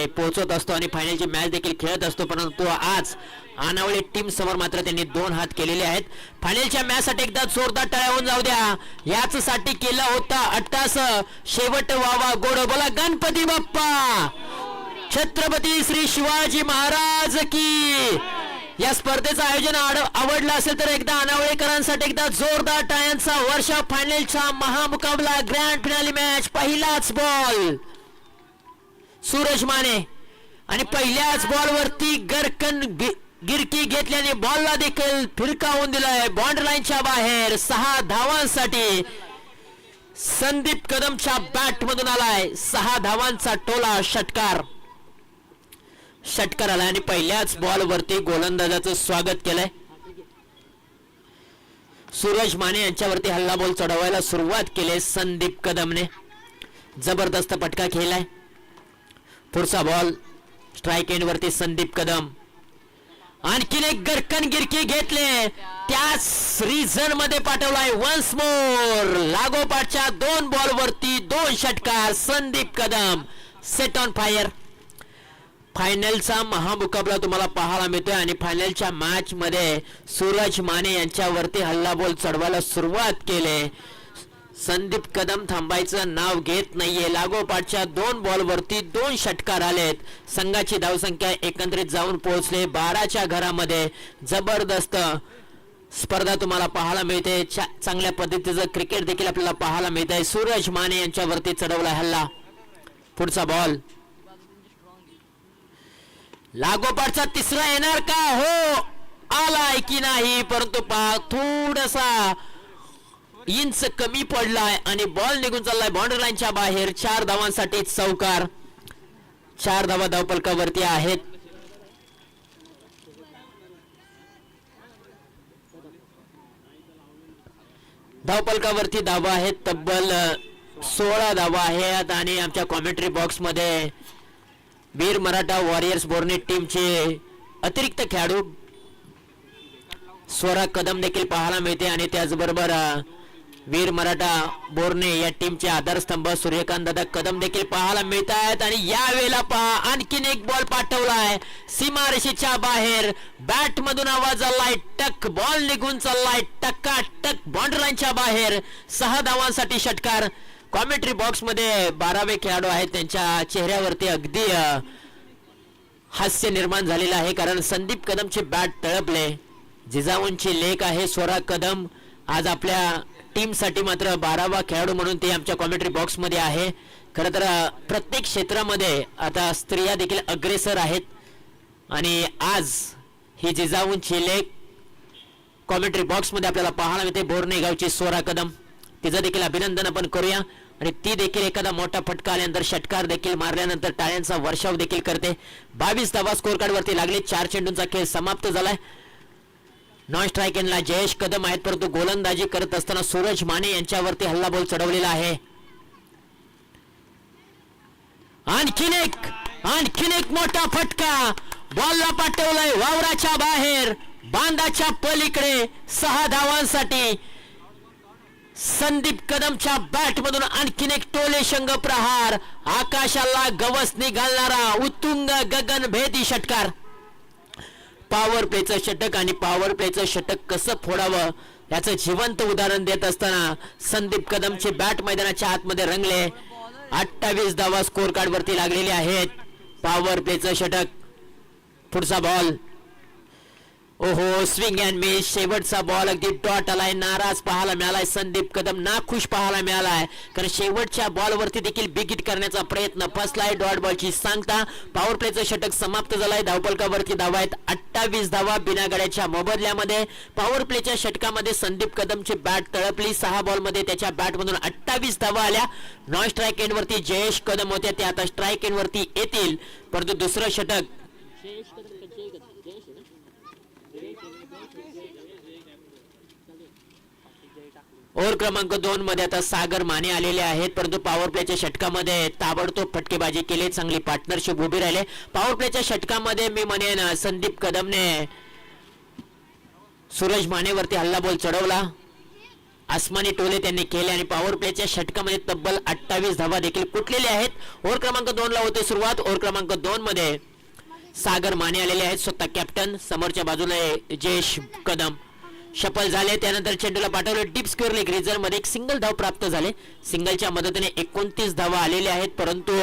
पोहोचत असतो आणि फायनलची मॅच देखील खेळत असतो, परंतु आज आनावळे टीम समोर मात्र त्यांनी 2 हात केलेले आहेत. फायनलच्या मॅच साठी एकदा जोरदार टाळ्या होऊन जाऊ द्या. याच साठी केला होता अट्टास, शेवट व्हावा गोड. बोला गणपती बाप्पा, छत्रपती श्री शिवाजी महाराज की. या स्पर्धेचं आयोजन आवडलं असेल तर एकदा अनावळेकरांसाठी एकदा जोरदार टाळ्यांचा वर्षा. फायनलचा महामुकाबला, ग्रँड फिनाली मॅच, पहिलाच बॉल सूरज माने आणि पहिल्याच बॉल वरती गरकन गिरकी घेतल्याने बॉलला देखील फिरकावून दिलाय बॉन्ड लाईनच्या बाहेर. 6 धावांसाठी संदीप कदमच्या बॅट मधून आलाय 6 धावांचा टोला. षटकार आला आणि पहिल्याच बॉल वरती गोलंदाजाचं स्वागत केलंय. सूरज माने यांच्यावरती हल्ला बॉल चढवायला सुरुवात केली संदीप कदमने. जबरदस्त फटका खेळलाय. पुढचा बॉल स्ट्राइक एंड वरती संदीप कदम. आणखीन एक गरकन गिरकी घेतले, त्याच रिझन मध्ये पाठवलाय वन्स मोर. लागोपाठच्या 2 बॉल वरती 2 षटकार. Sandeep Kadam set on fire. फायनलचा महामुकाबला तुम्हाला पाहायला मिळतोय आणि फायनलच्या मॅच मध्ये सूरज माने यांच्यावरती हल्ला बॉल चढवायला सुरुवात केले. संदीप कदम थांबायचं नाव घेत नाहीये. लागोपाठच्या 2 बॉल वरती 2 षटकार आलेत. संघाची धावसंख्या एकत्रित जाऊन पोहोचले 12च्या घरामध्ये. जबरदस्त स्पर्धा तुम्हाला पाहायला मिळते. चांगल्या पद्धतीचं क्रिकेट देखील आपल्याला पाहायला मिळत आहे. सूरज माने यांच्यावरती चढवला हल्ला. पुढचा बॉल लागोपाठचा तिसरा येणार का? हो, आलाय की नाही, परंतु थोडासा इंच कमी पडलाय आणि बॉल निघून चाललाय बाउंड्री लाईनच्या बाहेर. 4 धावांसाठी चौकार. 4 धावा धावफलकावरती आहेत. धावफलकावरती धावा आहेत तब्बल 16 धावा आहेत. आणि आमच्या कॉमेंट्री बॉक्स मध्ये वीर मराठा वॉरियर्स बोर्ने टीमचे अतिरिक्त खेळाडू स्वरा कदम देखील पाहायला मिळते आणि त्याचबरोबर वीर मराठा बोर्ने या टीमचे आधारस्तंभ सूर्यकांत दादा कदम देखील पाहायला मिळत आहेत. आणि यावेळेला पहा आणखीन एक बॉल पाठवलाय सीमारेषेच्या बाहेर. बॅट मधून आवाज आलाय टक, बॉल निघून चाललाय टकाटक बाउंड्री लाईनच्या बाहेर. 6 धावांसाठी षटकार. कॉमेंट्री बॉक्स मध्ये 12वे खेळाडू आहेत, त्यांच्या चेहऱ्यावरती अगदी हास्य निर्माण झालेलं आहे, कारण संदीप कदमची बॅट तळपले. जिजाऊंची लेक आहे स्वरा कदम. आज आपल्या टीम साठी मात्र 12वा खेळाडू म्हणून ते आमच्या कॉमेंट्री बॉक्स मध्ये आहे. खरं तर प्रत्येक क्षेत्रामध्ये आता स्त्रिया देखील अग्रेसर आहेत आणि आज ही जिजाऊंची लेक कॉमेंट्री बॉक्स मध्ये आपल्याला पाहायला मिळते. बोर्णे गावची स्वरा कदम, तिचं देखील अभिनंदन आपण करूया. आणि ती देखील एखादा मोठा फटका आल्यानंतर षटकार देखील मारल्यानंतर टाळ्यांचा वर्षाव देखील करते. 22 धावा स्कोर कार्ड वरती लागले. 4 चेंडूंचा खेळ समाप्त झालाय. नॉन स्ट्राइक एंडला जयेश कदम आहेत, परंतु गोलंदाजी करत असताना सूरज माने यांच्यावरती हल्ला बॉल चढवलेला आहे. आणखीन एक मोठा फटका बॉलला पाठवलाय वावराच्या बाहेर, बांधाच्या पलीकडे. 6 धावांसाठी संदीप कदमच्या बॅट मधून आणखीन एक टोले शंग प्रहार. आकाशाला गवसणी घालणारा उत्तुंग गगनभेदी षटकार. पॉवर प्लेचं षटक आणि पॉवर प्लेचं षटक कसं फोडावं याचं जिवंत उदाहरण देत असताना संदीप कदमचे बॅट मैदानाच्या आतमध्ये रंगले. 28 धावा स्कोर कार्ड वरती लागलेले आहेत. पॉवर प्लेचं षटक. पुढचा बॉल, ओहो, स्विंग अँड मिस. शेवटचा बॉल अगदी डॉट आलाय. नाराज पाहायला मिळालाय संदीप कदम, नाखुश पाहायला मिळालाय, कारण शेवटच्या बॉल वरती देखील बिगिट करण्याचा प्रयत्न फसलाय. डॉट बॉलची सांगता. पॉवर प्लेचं षटक समाप्त झालाय. धावफलकावरती धावा आहेत 28 धावा बिना गड्याच्या मोबदल्यामध्ये. पॉवर प्लेच्या षटकामध्ये संदीप कदमची बॅट तळपली. 6 बॉल मध्ये त्याच्या बॅट मधून 28 धावा आल्या. नॉन स्ट्राइक एंड वरती जयेश कदम होते, ते आता स्ट्राइक एंड वरती येतील, परंतु दुसरं षटक ओव्हर क्रमांक 2 मध्ये आता सागर माने आलेले आहेत, परंतु पॉवर प्लेच्या षटकामध्ये ताबडतोब फटकेबाजी केली. चांगली पार्टनरशिप उभी राहिले. पॉवर प्लेच्या षटकामध्ये मी म्हणेन संदीप कदमने सूरज मानेवरती हल्ला बॉल चढवला. आसमानी टोले त्यांनी केले आणि पॉवर प्लेच्या षटकामध्ये तब्बल 28 धावा देखील कुटलेल्या आहेत. ओव्हर क्रमांक 2 ला होते सुरुवात. ओव्हर क्रमांक 2 मध्ये सागर माने आलेले आहेत, स्वतः कॅप्टन. समोरच्या बाजूला जयेश कदम शफल झाले. त्यानंतर चेंडूला पाठवले डीप स्क्वेअर लेग रिझर्व मध्ये एक सिंगल धाव प्राप्त झाले. सिंगलच्या मदतीने 29 धावा आलेल्या आहेत, परंतु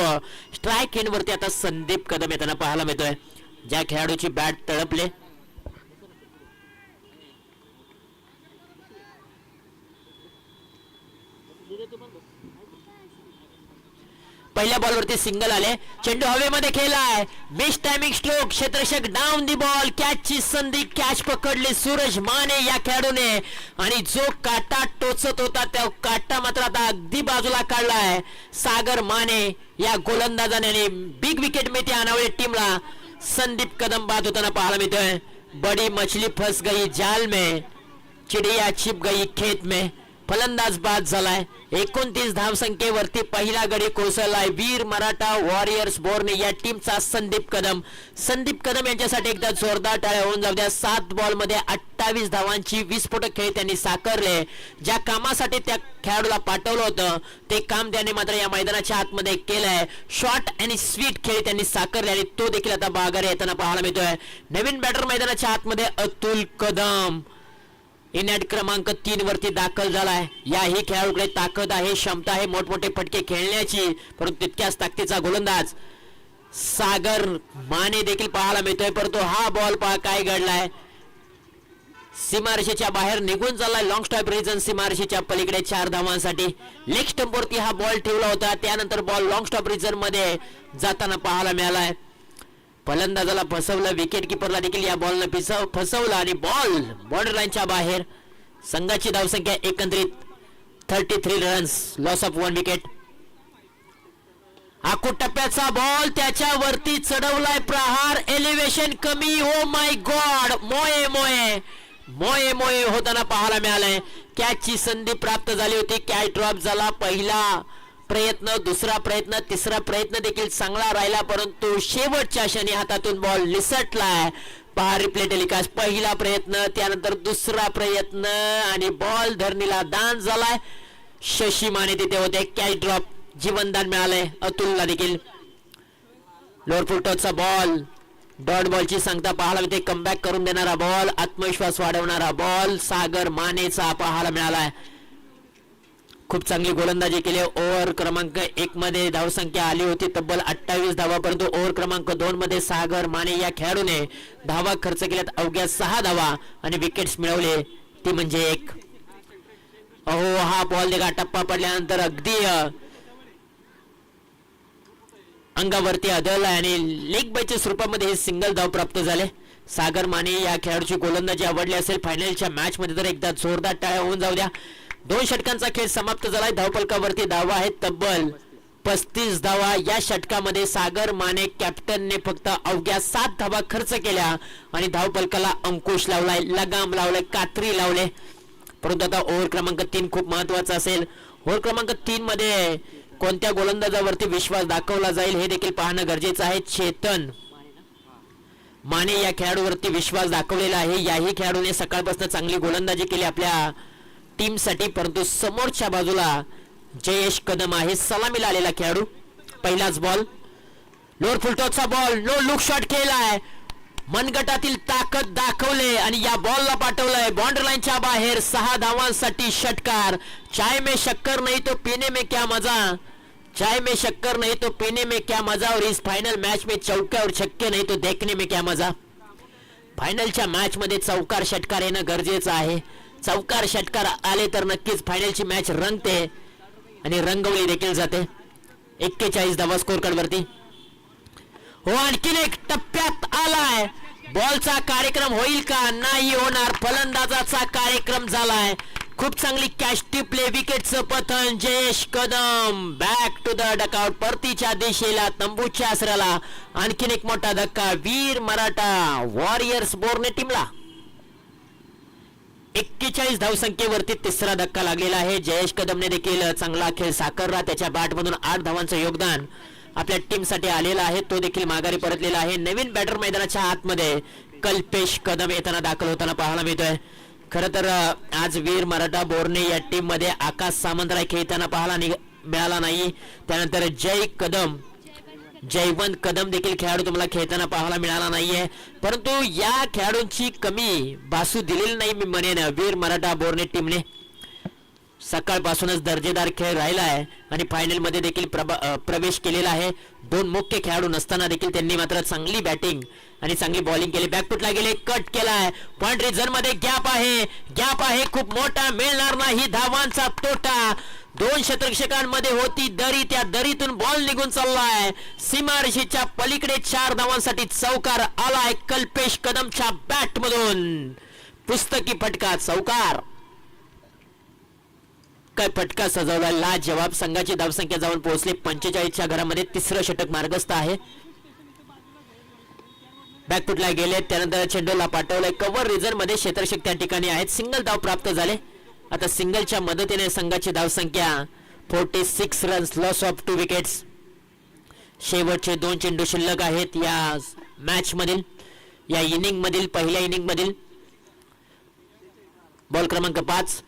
स्ट्राईक एंड वरती आता संदीप कदम येताना पाहायला मिळतोय. ज्या खेळाडूची बॅट तळपले, पहिल्या बॉलवरती सिंगल आले. चेंडू हवेमध्ये खेळलाय, मिस टायमिंग स्ट्रोक, क्षेत्ररक्षक डाऊन दी बॉल. कॅचची संधी, कॅच पकडली सूरज माने या खेळाडूने आणि जो काटा टोचत होता त्या काटा मात्र आता अगदी बाजूला काढलाय सागर माने या गोलंदाजाने. बिग विकेट मिळते अनावळे टीमला. संदीप कदम बाद होताना पाहायला मिळतोय. बड़ी मछली फंस गई जाल में, चिड़िया छिप गई खेत में. फलंदाज बाद झालाय. 29 धावसंख्येवरती पहिला गडी कोसळलाय वीर मराठा वॉरियर्स बोर्ने या टीमचा संदीप कदम. संदीप कदम यांच्यासाठी एकदा जोरदार टाळ्या होऊन जाऊ द्या. 7 बॉल मध्ये 28 धावांची विस्फोटक खेळ त्यांनी साकारले. ज्या कामासाठी त्या खेळाडूला पाठवलं होतं ते काम त्याने मात्र या मैदानाच्या आतमध्ये केलंय. शॉर्ट आणि स्वीट खेळ त्यांनी साकारले आणि तो देखील आता बागारे येताना पाहायला मिळतोय. नवीन बॅटर मैदानाच्या आतमध्ये अतुल कदम इनॅट क्रमांक 3 वरती दाखल झालाय. याही खेळाडूकडे ताकद आहे, क्षमता आहे मोठमोठे फटके खेळण्याची, परंतु तितक्याच ताकदीचा गोलंदाज सागर माने देखील पाहायला मिळतोय. परंतु हा बॉल पहा काय घडलाय, सीमारेषेच्या बाहेर निघून चाललाय. लॉंग स्टॉप रिजन सीमारेषेच्या पलीकडे 4 धावांसाठी. लेग स्टंप वरती हा बॉल ठेवला होता, त्यानंतर बॉल लॉंग स्टॉप रिजन मध्ये जाताना पाहायला मिळालाय. फलंदाजाला फसवलं, विकेट किपरला देखील या बॉलनं फसवलं आणि बॉल बॉर्डर लाईनच्या बाहेर. संघाची धावसंख्या एकंदरीत 33 रन्स, लॉस ऑफ 1 विकेट. आखूड टप्प्याचा बॉल त्याच्यावरती चढवलाय प्रहार, एलिव्हेशन कमी. ओ माय गॉड, मोये मोये मोये मोये होताना पाहायला मिळालंय. कॅचची संधी प्राप्त झाली होती, कॅच ड्रॉप झाला. पहिला प्रयत्न, दुसरा प्रयत्न, तिसरा प्रयत्न देखील चांगला राहिला, परंतु शेवटच्या क्षणी हातातून बॉल निसटलाय. पहा रिप्ले टेलिकास्ट. पहिला प्रयत्न, त्यानंतर दुसरा प्रयत्न आणि बॉल धरणीला दान झालाय. शशी माने तिथे होते. कॅच ड्रॉप, जीवनदान मिळालंय अतुलला देखील. लोअर फुल टॉसचा बॉल, डॉट बॉलची सांगता पाहायला मिळते. कमबॅक करून देणारा बॉल, आत्मविश्वास वाढवणारा बॉल सागर मानेचा पाहायला मिळालाय. खूप चांगली गोलंदाजी केली. ओव्हर क्रमांक 1 मध्ये धावसंख्या आली होती तब्बल 28 धावा, परंतु ओव्हर क्रमांक 2 मध्ये सागर माने या खेळाडूने धावा खर्च केल्यात अवघ्या 6 धावा आणि विकेट्स मिळवले ती म्हणजे 1. अहो, हा बॉल देखा टप्पा पडल्यानंतर अगदी अंगावरती आदळलाय आणि लेग बायच्या स्वरूपामध्ये हे सिंगल धाव प्राप्त झाले. सागर माने या खेळाडूची गोलंदाजी आवडली असेल फायनलच्या मॅच मध्ये तर एकदा जोरदार टाळ्या होऊन जाऊ द्या. 2 षटकांचा खेळ समाप्त झालाय. धावफलकावरती धावा आहेत तब्बल 35 धावा. या षटकामध्ये सागर माने कॅप्टनने फक्त अवघ्या 7 धावा खर्च केल्या आणि धावफलकाला अंकुश लावलाय, लगाम लावलाय, कात्री लावले. परंतु आता ओव्हर क्रमांक 3 खूप महत्वाचा असेल. ओव्हर क्रमांक 3 मध्ये कोणत्या गोलंदाजावरती विश्वास दाखवला जाईल हे देखील पाहणं गरजेचं आहे. चेतन माने या खेळाडूवरती विश्वास दाखवलेला आहे. याही खेळाडूने सकाळपासून चांगली गोलंदाजी केली आपल्या टीम साठी, परंतु समोरच्या बाजूला जयेश कदम आहे, सलामीला आलेला खेळाडू. पहिलाच बॉल, लोअर फुल टॉसचा बॉल, नो लुक शॉट खेळलाय. मनगटातील ताकद दाखवले आणि या बॉलला पाठवलंय बॉर्डर लाईनच्या बाहेर. 6 धावांसाठी षटकार. चाय में शक्कर नहीं तो पीने में क्या मजा, चाय में शक्कर नहीं तो पीने में क्या मजा, और इस फाइनल मैच में चौके और छक्के नहीं तो देखने में क्या मजा. फायनलच्या मॅच मध्ये चौकार षटकार येणं गरजेचं आहे. चौकार षटकार आले तर नक्कीच फायनलची मॅच रंगते आणि रंगवली देखील जाते. 41 धावा स्कोर कार्ड वरती. हो, आणखीन एक टप्प्यात आलाय. बॉलचा कार्यक्रम होईल का? नाही होणार. फलंदाजाचा कार्यक्रम झालाय. खूप चांगली कॅच टिपले, विकेटचं पतन. Jayesh Kadam back to the dugout, परतीच्या दिशेला, तंबूच्या आसऱ्याला. आणखीन एक मोठा धक्का वीर मराठा वॉरियर्स बोर्ने टीमला. 41 धावसंख्येवरती तिसरा धक्का लागलेला आहे. जयेश कदमने देखील चांगला खेळ साकारला. त्याच्या बॅट मधून 8 धावांचं योगदान आपल्या टीम साठी आलेला आहे. तो देखील माघारी परतलेला आहे. नवीन बॅटर मैदानाच्या आतमध्ये कल्पेश कदम येताना दाखल होताना पाहायला मिळतोय. खर तर आज वीर मराठा बोरणे या टीम मध्ये आकाश सामंतराय खेळताना पाहायला मिळाला नाही. त्यानंतर जयवंत कदम देखील खेळाडू तुम्हाला खेळताना पाहायला मिळाला नाहीये. परंतु या खेळाडूंची कमी भासू दिलेली नाही मी म्हणेन. वीर मराठा बोरणे टीमने सकाळपासूनच दर्जेदार खेळ राहिला आहे आणि फायनल मध्ये देखील प्रवेश केलेला आहे. दोन मुख्य खेळाडू नसताना देखील त्यांनी मात्र चांगली बॅटिंग आणि चांगली बॉलिंग केली. बॅकफुटला गेले, कट केलाय, पॉइंट रिझन मध्ये गॅप आहे खूप मोठा, मिळणार नाही धावांचा तोटा. 2 क्षेत्ररक्षकांमध्ये होती दरी, त्या दरीतून बॉल निघून चाललाय सीमारेषेच्या पलीकडे. 4 धावांसाठी चौकार आलाय कल्पेश कदमच्या बॅट मधून. पुस्तकी फटका, चौकार. काय फटका सजवला, लाजवाब. संघाची धावसंख्या जाऊन पोहोचली 45च्या घरामध्ये. तिसरं षटक मार्गस्थ आहे. बॅकफुटला गेले, त्यानंतर चेंडूला पाठवलंय कव्हर रिझन मध्ये. क्षेत्ररक्षक त्या ठिकाणी आहेत. सिंगल धाव प्राप्त झाले. आता सिंगलच्या मदतीने संघाची धावसंख्या 46 रन्स, लॉस ऑफ 2 विकेट्स. शेवटचे 2 चेंडू शिल्लक आहेत या मॅच मधील, या इनिंग मधील, पहिल्या इनिंग मधील. बॉल क्रमांक 5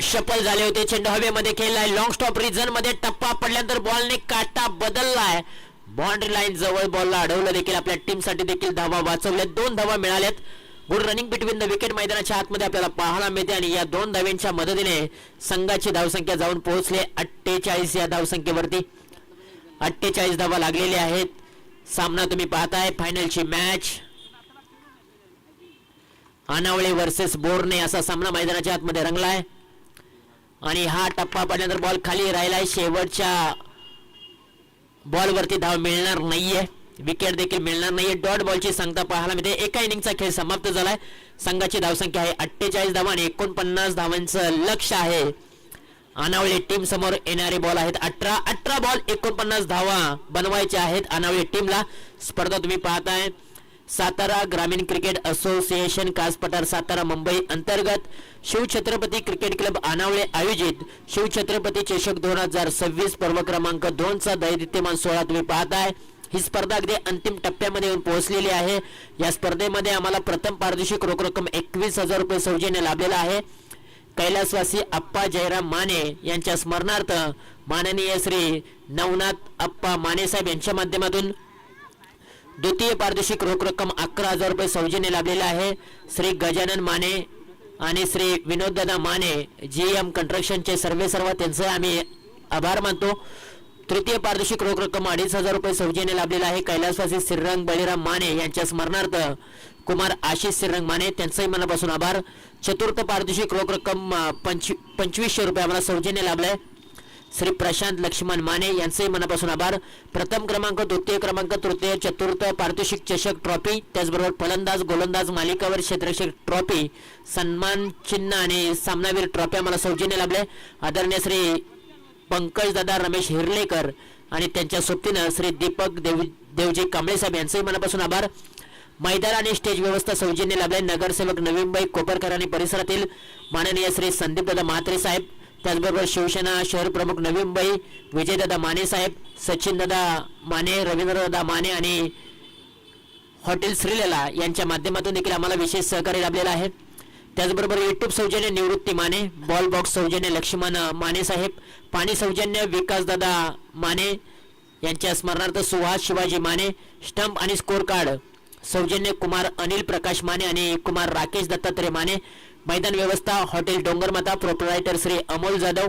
शफल झाले होते. चेंडू हवेमध्ये खेळलाय, लॉंग स्टॉप रिझन मध्ये. टप्पा पडल्यानंतर बॉलने काटा बदललाय. बाउंड्री लाईन जवळ बॉलला अडवलं देखील. आपल्या टीम साठी देखील धावा वाचवल्या. 2 धावा मिळाल्यात. Good running between the wicket मैदानाच्या आतमध्ये आपल्याला पाहायला मिळते आणि या 2 धाव्यांच्या मदतीने संघाची धावसंख्या जाऊन पोहोचले 48 या धावसंख्येवरती. 48 धावा लागलेल्या आहेत. सामना तुम्ही पाहताय, फायनलची मॅच अनावळे वर्सेस बोरणे असा सामना मैदानाच्या आतमध्ये रंगलाय आणि हा टप्पा पडल्यानंतर बॉल खाली राहिलाय. शेवटच्या बॉल वरती धाव मिळणार नाहीये, विकेट देखील मिळणार नाहीये. डॉट बॉलची संख्या पाहायला मिळते. एका इनिंगचा खेळ समाप्त झालाय. संघाची धावसंख्या आहे 48 धावा आणि 49 धावांचं लक्ष्य आहे. अनावळे टीम समोर येणारे बॉल आहेत 18 बॉल 49 धावा बनवायच्या आहेत अनावळे टीमला. स्पर्धा तुम्ही पाहताय सातारा ग्रामीण क्रिकेट असोसिएशन कासपठार सातारा मुंबई अंतर्गत शिवछत्रपती क्रिकेट क्लब अनावळे आयोजित शिवछत्रपती चषक 2026 पर्व क्रमांक 2 चा दैदिप्यमान सोहळा तुम्ही पाहताय. ही स्पर्धा अगदी अंतिम टप्प्यामध्ये येऊन पोहोचलेली आहे. या स्पर्धेमध्ये आम्हाला प्रथम पारितोषिक रोख रक्कम 21,000 रुपये सौजन्य लाभलेला आहे. कैलासवासी अप्पा जयराम माने यांच्या स्मरणार्थ माननीय श्री नवनाथ अप्पा माने साहेब यांच्या माध्यमातून द्वितीय पारितोषिक रोख रक्कम 11,000 रुपये सौजन्य लाभलेला आहे. श्री गजानन माने आणि श्री विनोददादा माने GM कंस्ट्रक्शनचे सर्व त्यांचे आम्ही आभार मानतो. तृतीय पारितोषिक रोख रक्कम 2,500 रुपये सौजन्य लाभलेला आहे. कैलासवासी श्रीरंग बळीराम माने यांच्या स्मरणार्थ कुमार आशिष श्रीरंग माने त्यांचंही मनापासून आभार. चतुर्थ पारितोषिक रोख रक्कम 2,500 रुपये आम्हाला सौजन्य लाभलाय. श्री प्रशांत लक्ष्मण माने यांचेही मनापासून आभार. प्रथम क्रमांक, द्वितीय क्रमांक, तृतीय, चतुर्थ पारितोषिक चषक ट्रॉफी, त्याचबरोबर फलंदाज गोलंदाज मालिकावर क्षेत्ररक्षक ट्रॉफी, सन्मान चिन्ह आणि सामनावीर ट्रॉफी आम्हाला सौजन्य लाभले. आदरणीय श्री पंकज दादा रमेश हिरलेकर आणि त्यांच्या सोबतीनं श्री दीपक देवजी कांबळे साहेब यांचेही मनापासून आभार. मैदान आणि स्टेज व्यवस्था सौजन्य लाभले. नगरसेवक नवीनबाई कोपरकर आणि परिसरातील माननीय श्री संदीपदादा म्हात्रे साहेब, त्याचबरोबर शिवसेना शहर प्रमुख नवीनबाई, विजयदादा माने साहेब, सचिनदादा माने, रवींद्रदादा माने आणि हॉटेल श्रीलेला यांच्या माध्यमातून देखील आम्हाला विशेष सहकार्य लाभलेला आहे. त्याचबरोबर युट्यूब सौजन्य निवृत्ती माने, बॉल बॉक्स सौजन्य लक्ष्मण माने साहेब, पाणी सौजन्य विकासदादा माने यांच्या स्मरणार्थ सुहास शिवाजी माने, स्टंप आणि स्कोर कार्ड सौजन्य कुमार अनिल प्रकाश माने आणि कुमार राकेश दत्तात्रय माने. मैदान व्यवस्था हॉटेल डोंगरमाता, प्रोप्रायटर श्री अमोल जाधव,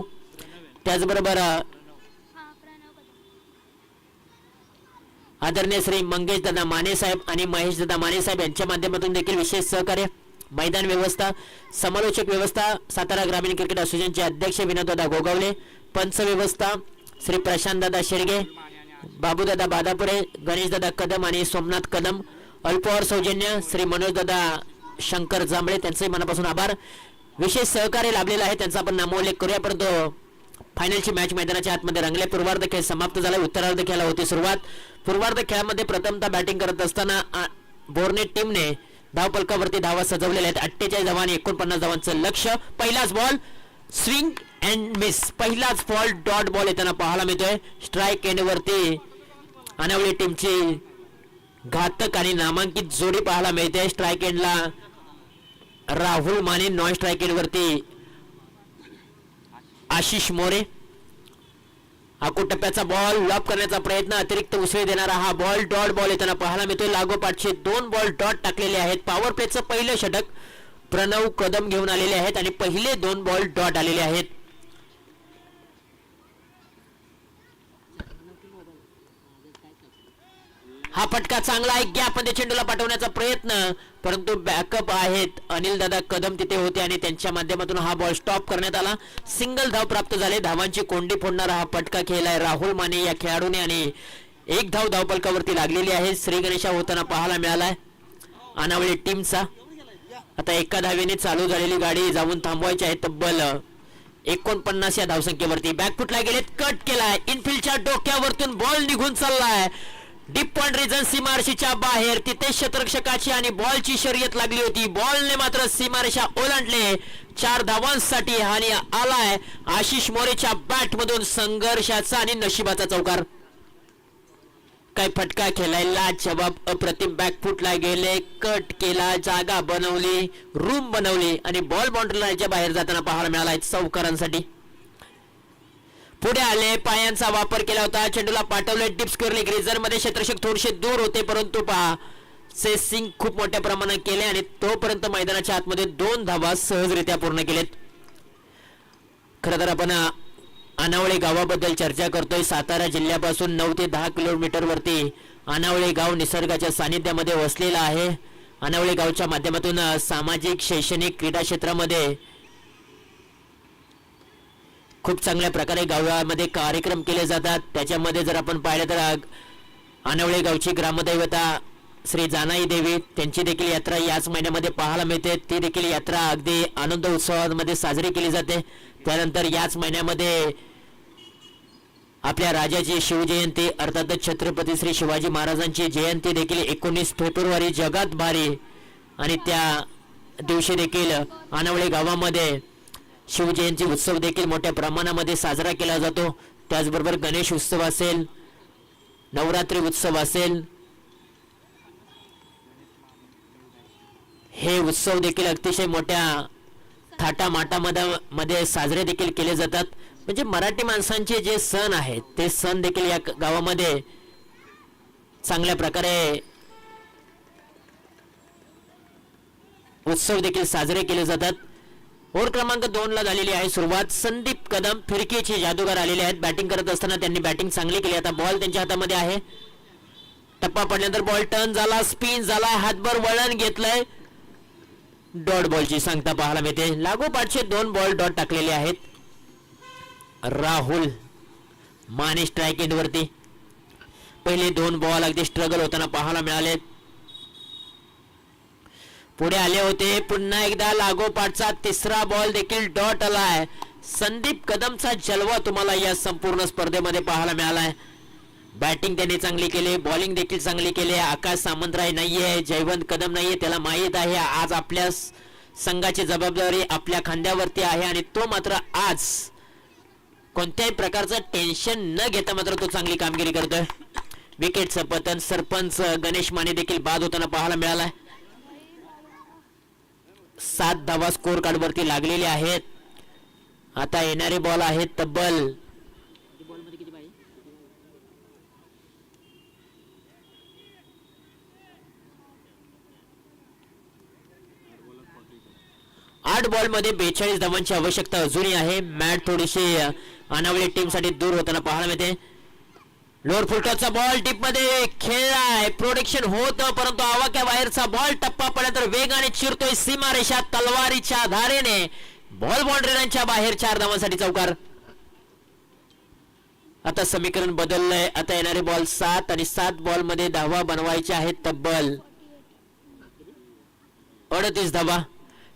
त्याचबरोबर आदरणीय श्री मंगेश दादा माने साहेब आणि महेश दादा माने साहेब यांच्या माध्यमातून देखील विशेष सहकार्य. मैदान व्यवस्था समालोचक व्यवस्था सातारा ग्रामीण क्रिकेट असोसिएशनचे अध्यक्ष विनोददादा गोगावले, पंच व्यवस्था श्री प्रशांत दादा शेडगे, बाबूदादा बादापुरे, गणेशदादा कदम आणि सोमनाथ कदम. अल्पवर सौजन्य श्री मनोजदादा शंकर जांभळे, त्यांचे मनापासून आभार. विशेष सहकार्य लाभलेला आहे त्यांचा आपण नामोल्लेख करूया. परंतु फायनलची मॅच मैदानाच्या आतमध्ये रंगले. पूर्वार्ध खेळ समाप्त झाला. उत्तरार्ध खेळाला होती सुरुवात. पूर्वार्ध खेळामध्ये प्रथमतः बॅटिंग करत असताना बोरणे टीमने धावपलकावरती धावा सजवलेल्या आहेत 48 धावा आणि 49 धावांचं लक्ष्य. पहिलाच बॉल स्विंग अँड मिस, पहिलाच बॉल डॉट बॉल येताना पाहायला मिळतोय. स्ट्राईक एंड वरती अनावली टीमची घातक आणि नामांकित जोडी पाहायला मिळते. स्ट्राईक एंडला राहुल माने नॉन स्ट्राइक वरती आशिष मोरे. आखो टप्प्याचा बॉल लॉब करण्याचा प्रयत्न, अतिरिक्त उसळी देणारा हा बॉल. डॉट बॉल येताना पाहायला मिळतोय. लागोपाठचे 2 बॉल डॉट टाकलेले आहेत. पॉवर प्लेचं पहिलं षटक प्रणव कदम घेऊन आलेले आहेत आणि पहिले 2 बॉल डॉट आलेले आहेत. हा फटका चांगला आहे. गॅप मध्ये चेंडूला पाठवण्याचा प्रयत्न, परंतु बॅकअप आहेत अनिल दादा कदम तिथे होते आणि त्यांच्या माध्यमातून हा बॉल स्टॉप करण्यात आला. सिंगल धाव प्राप्त झाले. धावांची कोंडी फोडणारा हा फटका खेळलाय राहुल माने या खेळाडूने आणि 1 धाव धावपलकावरती लागलेली आहे. श्री गणेशा होताना पाहायला मिळालाय अनावळे टीमचा. आता एका धावेने चालू झालेली गाडी जाऊन थांबवायची आहे. तब्बल 49 या धावसंख्येवरती. बॅकफुटला गेलेत, कट केलाय. इनफिल्डच्या डोक्यावरतून बॉल निघून चाललाय. डीप पॉइंट रिजन सीमारेषेच्या बाहेर. तिथे क्षेत्ररक्षकाची आणि बॉलची शर्यत लागली होती. बॉलने मात्र सीमारेषा ओलांडले. 4 धावांसाठी आणि आलाय आशिष मोरेच्या बॅट मधून संघर्षाचा आणि नशिबाचा चौकार. काय फटका खेळायला जवाब अप्रतिम. बॅकफुटला गेले, कट केला, जागा बनवली, रूम बनवली आणि बॉल बाउंड्री लाईनच्या बाहेर जाताना पाहायला मिळाला चौकारांसाठी. पुढे आले, पायांचा वापर केला होता, चेंडूला पाठवले डीप स्क्वेअर लेग रिजन मध्ये. क्षेत्ररक्षक थोडेसे दूर होते, परंतु पहा सेसिंग खूप मोठ्या प्रमाणात केले आणि तोपर्यंत मैदानाच्या आतमध्ये 2 धावा सहजरित्या पूर्ण केलेत. खरं तर आपण अनावळे गावाबद्दल चर्चा करतोय. सातारा जिल्ह्यापासून 9 ते 10 किलोमीटर वरती अनावळे गाव निसर्गाच्या सानिध्यामध्ये वसलेला आहे. अनावळे गावच्या माध्यमातून सामाजिक, शैक्षणिक, क्रीडा क्षेत्रामध्ये खूप चांगल्या प्रकारे गावामध्ये कार्यक्रम केले जातात. त्याच्यामध्ये जर आपण पाहिलं तर अनावळे गावची ग्रामदैवता श्री जानाई देवी, त्यांची देखील यात्रा याच महिन्यामध्ये पाहायला मिळते. ती देखील यात्रा अगदी आनंद उत्सवामध्ये साजरी केली जाते. त्यानंतर याच महिन्यामध्ये आपल्या राजाची शिवजयंती अर्थातच छत्रपती श्री शिवाजी महाराजांची जयंती देखील 19 फेब्रुवारी जगात भारी. आणि त्या दिवशी देखील अनावळे गावामध्ये शिवजयंती उत्सव देखील मोठ्या प्रमाणामध्ये साजरा केला जातो. त्याचबरोबर गणेश उत्सव असेल, नवरात्री उत्सव असेल, हे उत्सव देखील अतिशय मोठ्या थाटामाटामध्ये साजरे देखील केले जातात. म्हणजे मराठी माणसांचे जे सण आहेत ते सण देखील या गावामध्ये चांगल्या प्रकारे उत्सव देखील साजरे केले जातात. ओव्हर क्रमांक 2 ला झालेली आहे सुरुवात. संदीप कदम फिरकीचे जादूगार आलेले आहेत. बॅटिंग करत असताना त्यांनी बॅटिंग चांगली केली. आता बॉल त्यांच्या हातामध्ये आहे. टप्पा पडल्यानंतर बॉल टर्न झाला, स्पिन झाला, हातभर वळण घेतलंय. डॉट बॉलची सांगता पाहायला मिळते. लागोपाठचे 2 बॉल डॉट टाकलेले आहेत. राहुल माने स्ट्राइक एंड वरती. पहिले 2 बॉल अगदी स्ट्रगल होताना पाहायला मिळाले. पुढे आले होते. पुन्हा एकदा लागोपाठचा 3रा बॉल देखील डॉट आलाय. संदीप कदमचा जलवा तुम्हाला या संपूर्ण स्पर्धेमध्ये पाहायला मिळालाय. बॅटिंग त्यांनी चांगली केली, बॉलिंग देखील चांगली केली. आकाश सामंतराय नाहीये, जयवंत कदम नाहीये, त्याला माहित आहे आज आपल्या संघाची जबाबदारी आपल्या खांद्यावरती आहे आणि तो मात्र आज कोणत्याही प्रकारचं टेन्शन न घेता मात्र तो चांगली कामगिरी करतोय. विकेटचं पतन सरपंच गणेश माने देखील बाद होताना पाहायला मिळालाय. 7 धावा स्कोर कार्ड वरती लागलेले आहेत. आता येणारे बॉल आहेत तब्बल 8 बॉल मध्ये 42 धावांची आवश्यकता अजूनही आहे. मॅट थोडीशी अनावळे टीम साठी दूर होताना पाहायला मिळते. लोअर फुलटॉपचा बॉल डीप मध्ये खेळलाय, प्रोटेक्शन होतं परंतु आवाक्या बाहेरचा बॉल. टप्पा पडल्यानंतर वेगाने चिरतोय सीमारेषा तलवारीच्या धारेने. बॉल बाउंड्री लाईनच्या बाहेर 4 धावांसाठी चौकार. आता समीकरण बदललंय. आता येणारे बॉल 7 आणि 7 बॉल मध्ये धावा बनवायच्या आहेत तब्बल 38 धावा.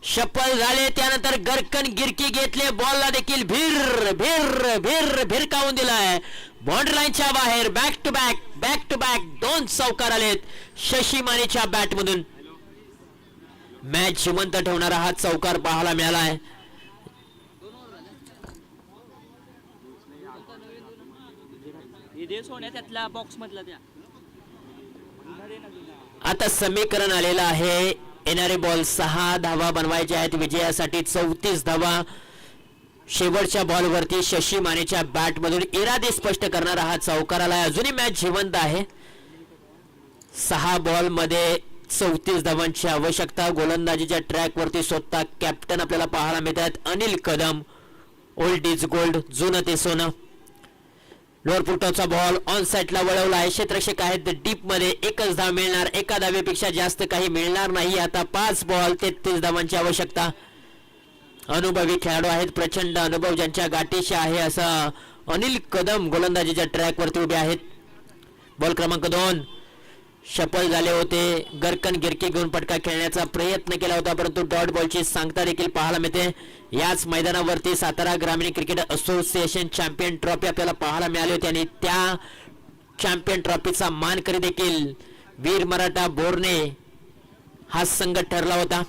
शपल झाले त्यानंतर गरकन गिरकी घेतले. बॉलला देखील भिर भिर भिर भिरकावून दिलाय. बाउंड्री लाईनच्या बाहेर बॅक टू बॅक 2 चौकार आलेत शशी मानेच्या बॅट मधून. मॅच जिवंत ठेवणारा हा चौकार पाहायला मिळालाय. आता समीकरण आलेलं आहे येणारे बॉल 6 धावा बनवायचे आहेत विजयासाठी. 34 धावा. शेवटच्या बॉलवरती शशी मानेच्या बॅट मधून इरादे स्पष्ट करणारा हा चौकार आला. अजूनही मॅच जिवंत आहे. 6 बॉल मध्ये 34 धावांची आवश्यकता. गोलंदाजीच्या ट्रॅक वरती स्वतः कॅप्टन आपल्याला पाहायला मिळतात Anil Kadam. Old is gold, जुनं ते सोनं. लोअर पुटचा बॉल ऑन साइडला वळवला आहे. क्षेत्ररक्षक आहेत डीप मध्ये. एकच धाव मिळणार. एका धावेपेक्षा जास्त काही मिळणार नाही. आता 5 बॉल 33 धावांची आवश्यकता. अनुभवी खेळाडू आहेत. प्रचंड अनुभव ज्यांच्या गाठीशी आहे असं अनिल कदम गोलंदाजीच्या ट्रॅक वरती उभे आहेत. बॉल क्रमांक 2 सफल झाले होते. गरकन गिरकी घेऊन फटका खेळण्याचा प्रयत्न केला होता परंतु डॉट बॉलची सांगता देखील पाहायला मिळते. याच मैदानावरती सातारा ग्रामीण क्रिकेट असोसिएशन चॅम्पियन ट्रॉफी आपल्याला पाहायला मिळाली होती आणि त्या चॅम्पियन ट्रॉफीचा मानकरी देखील वीर मराठा बोरणे हा संघ ठरला होता.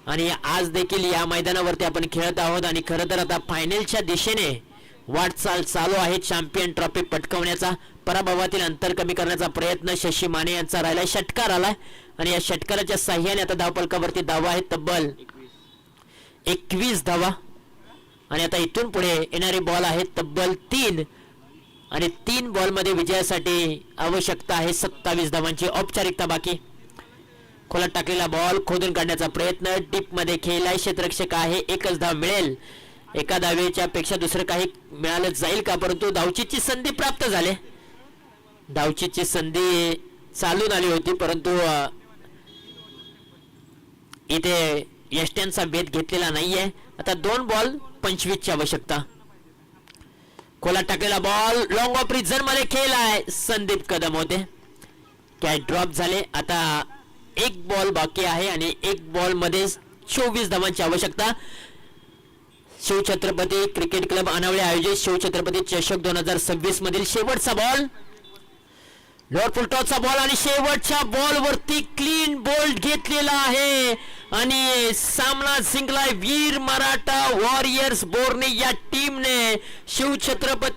आणि आज देखील या मैदानावरती आपण खेळत आहोत आणि खरं तर आता फायनलच्या दिशेने वाटचाल चालू आहे. चॅम्पियन ट्रॉफी पटकावण्याचा, पराभवातील अंतर कमी करण्याचा प्रयत्न शशी माने यांचा राहिला. षटकार आलाय आणि या षटकाराच्या साह्याने आता धावफलकावरती धावा आहेत तब्बल 21 धावा. आणि आता इथून पुढे येणारे बॉल आहेत तब्बल 3 आणि 3 बॉल मध्ये विजयासाठी आवश्यकता आहे 27 धावांची. औपचारिकता बाकी. खोलात टाकलेला बॉल खोदून काढण्याचा प्रयत्न. डीप मध्ये खेळलाय. क्षेत्ररक्षक आहे. एकच धाव मिळेल. एका धावेच्या पेक्षा दुसरं काही मिळालं जाईल का परंतु धावचीची संधी प्राप्त झाली. धावचीची संधी चालून आली होती परंतु इथे यष्ट्यांचा भेद घेतलेला नाहीये. आता 2 बॉल 25 ची आवश्यकता. खोलात टाकलेला बॉल लॉंग ऑफ रिझन मध्ये खेळलाय. संदीप कदम होते. कॅच ड्रॉप झाले. आता 1 बॉल बाकी आहे आणि 1 बॉल मध्ये 24 धावांची आवश्यकता. शिवछत्रपती क्रिकेट क्लब अनावळे आयोजित शिवछत्रपती चषक 2026 मधील शेवटचा बॉल. लोअर फुलटॉसचा बॉल आणि शेवटच्या बॉल वरती क्लीन बोल्ड घेतलेला आहे आणि सामना जिंकलाय वीर मराठा वॉरियर्स बोरणे या टीमने. शिवछत्रपती